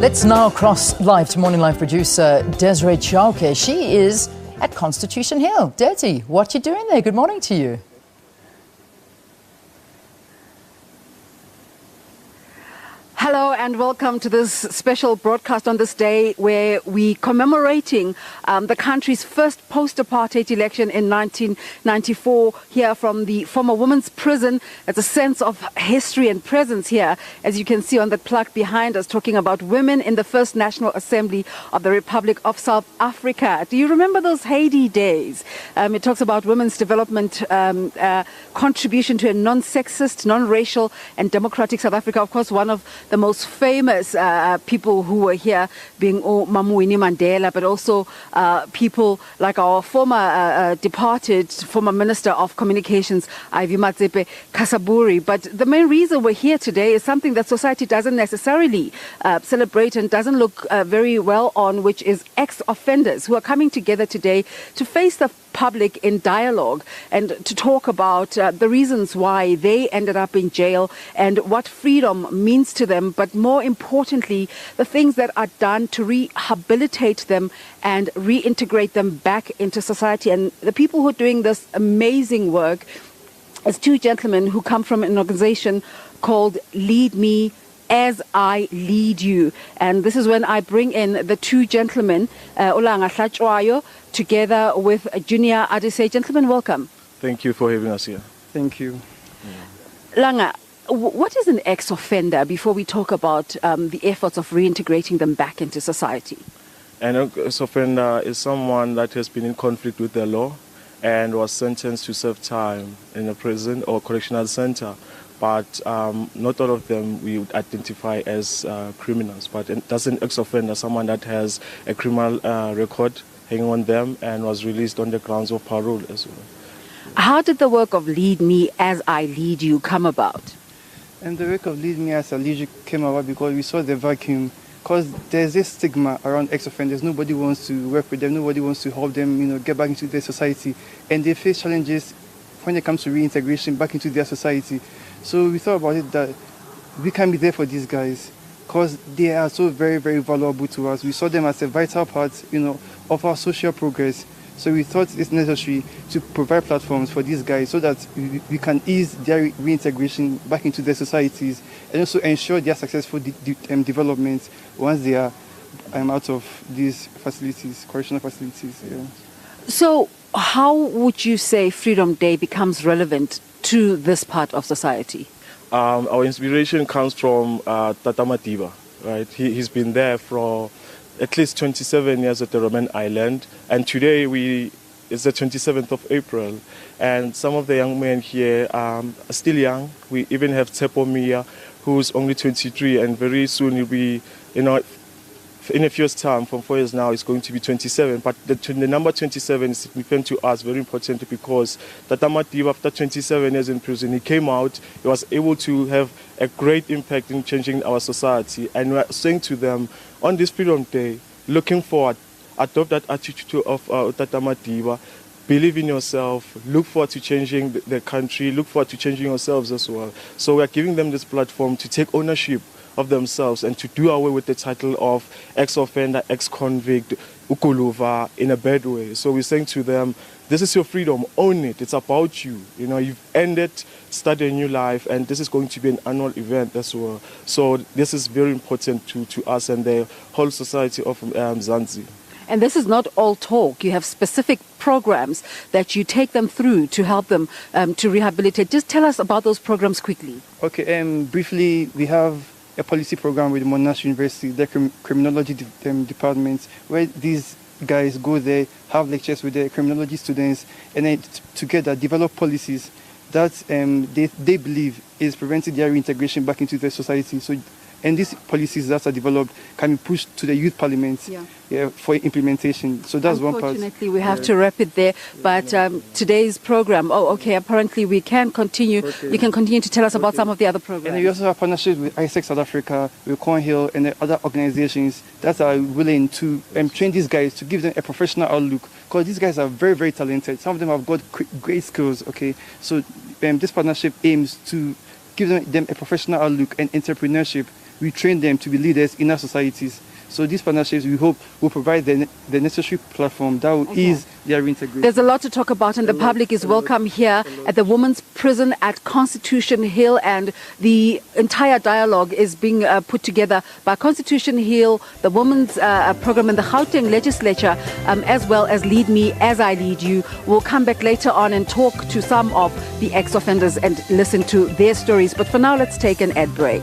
Let's now cross live to Morning Live producer Desiree Chauke. She is at Constitution Hill. Desi, what you doing there? Good morning to you. Hello and welcome to this special broadcast on this day where we commemorating the country's first post-apartheid election in 1994 here from the former women's prison. It's a sense of history and presence here, as you can see on the plaque behind us, talking about women in the first National Assembly of the Republic of South Africa. Do you remember those Haiti days? It talks about women's development, contribution to a non-sexist, non-racial and democratic South Africa. Of course, one of the most famous people who were here being Winnie Mandela, but also people like our former departed former Minister of Communications, Ivy Matsepe Kasaburi. But the main reason we're here today is something that society doesn't necessarily celebrate and doesn't look very well on, which is ex-offenders who are coming together today to face the public in dialogue and to talk about the reasons why they ended up in jail and what freedom means to them, but more importantly, the things that are done to rehabilitate them and reintegrate them back into society. And the people who are doing this amazing work is two gentlemen who come from an organization called Lead Me As I Lead You. And this is when I bring in the two gentlemen, Olanga Hlachwayo, together with Junior Adise. Gentlemen, welcome. Thank you for having us here. Thank you. Langa, what is an ex-offender before we talk about the efforts of reintegrating them back into society? An ex-offender is someone that has been in conflict with the law and was sentenced to serve time in a prison or correctional center. But not all of them we would identify as criminals. But that's an ex-offender, someone that has a criminal record hanging on them and was released on the grounds of parole as well. How did the work of Lead Me As I Lead You come about? And the work of Lead Me As I Lead You came about because we saw the vacuum. Because there's this stigma around ex-offenders. Nobody wants to work with them. Nobody wants to help them, get back into their society. And they face challenges when it comes to reintegration back into their society. So we thought about it that we can be there for these guys because they are so very, very valuable to us. We saw them as a vital part, of our social progress. So we thought it's necessary to provide platforms for these guys so that we can ease their reintegration back into their societies and also ensure their successful development once they are out of these facilities, correctional facilities. Yeah. So how would you say Freedom Day becomes relevant to this part of society? Our inspiration comes from Tata Madiba, right? He's been there for at least 27 years at the Roman Island, and today it's the 27th of April, and some of the young men here are still young. We even have Tsepo Mia, who's only 23, and very soon he'll be, in a few years' time, from 4 years now, it's going to be 27. But the number 27 is significant to us, very important, because Tata Madiba, after 27 years in prison, he came out, he was able to have a great impact in changing our society. And we're saying to them, on this Freedom Day, looking forward, adopt that attitude of Tata Madiba, believe in yourself, look forward to changing the country, look forward to changing yourselves as well. So we're giving them this platform to take ownership of themselves and to do away with the title of ex-offender, ex-convict, ukuluva in a bad way. So we're saying to them, this is your freedom, own it, it's about you. You've ended, start a new life, and this is going to be an annual event as well. So this is very important to us and the whole society of Zanzi. And this is not all talk. You have specific programs that you take them through to help them to rehabilitate. Just tell us about those programs quickly. Okay, briefly, we have a policy program with Monash University, the criminology department, where these guys go there, have lectures with the criminology students, and then together develop policies that they believe is preventing their reintegration back into their society. So, and these policies that are developed can be pushed to the youth parliament for implementation. So that's one part. Unfortunately, we have to wrap it there. But today's program, apparently we can continue. You can continue to tell us about some of the other programs. And we also have partnerships with ISEC South Africa, with Cornhill, and other organizations that are willing to train these guys to give them a professional outlook. Because these guys are very, very talented. Some of them have got great skills. Okay, so this partnership aims to give them a professional outlook and entrepreneurship we train them to be leaders in our societies. So these partnerships, we hope, will provide the necessary platform that will ease their reintegration. There's a lot to talk about, and the public is welcome here at the Women's Prison at Constitution Hill, and the entire dialogue is being put together by Constitution Hill, the Women's Program in the Gauteng Legislature, as well as Lead Me As I Lead You. We'll come back later on and talk to some of the ex-offenders and listen to their stories. But for now, let's take an ad break.